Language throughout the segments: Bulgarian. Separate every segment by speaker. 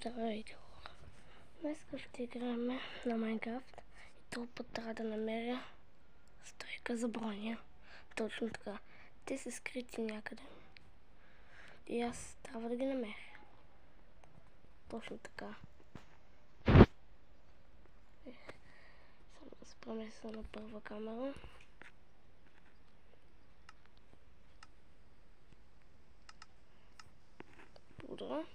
Speaker 1: Здравейте, хора! Днес ще играем на Майнкрафт и този път трябва да намеря стойка за броня. Точно така. Те са скрити някъде и аз трябва да ги намеря. Точно така. Само да се премеся на първа камера. Благодаря.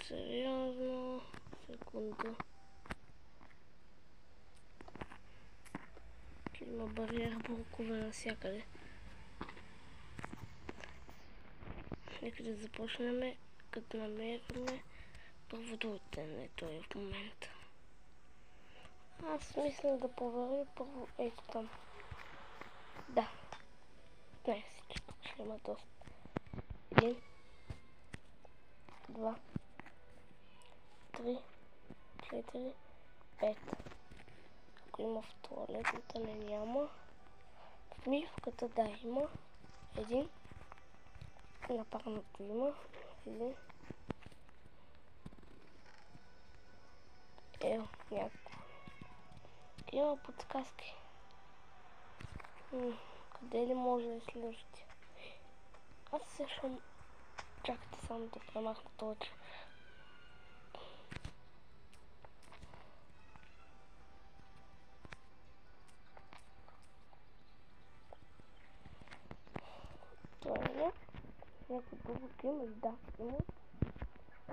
Speaker 1: Сериозно. Секунда. Има бариера, блокове навсякъде. Нека да започнем, като намерим първото оттенето е в момента. Аз мисля да проверя първо ето там. Да. Не, всичко ще има доста. 1, 2, 3, 4, 5. Ако има в туалетната, не няма. В мивката да има. 1. На парното има. 1. Ево, някакво. Има подсказки. Къде ли може да следващия? Аз се шум. Чакайте само да премахна този. Това е някой друг има ли? Да, има.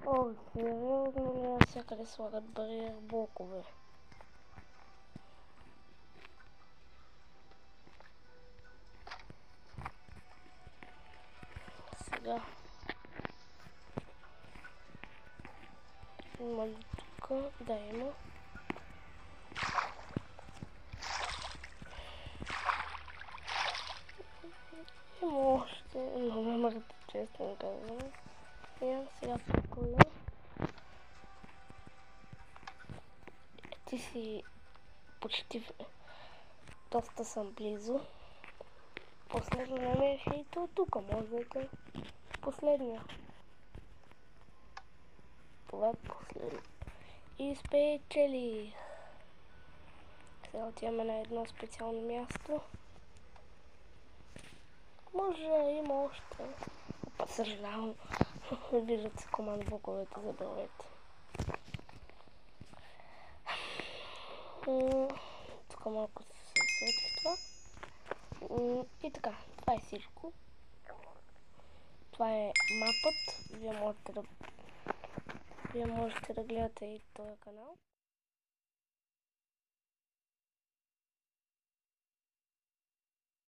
Speaker 1: О, сериозно ли навсякъде слагат бариер блокове? Сега. Има ли тук? Да, има. Има още, но ме мърда, честно казвам. Сега покоя. Ти си почти доста съм близо. Последно намерих и то тук, може да е последния. Това е последно. И спечели. Сега отиваме на едно специално място. Може има още. Опа, съжалявам. Виждат се команд блоковете, забравете. Тук малко се светих това. И така, това е всичко. Това е мапът. Вие можете да гледате и този канал.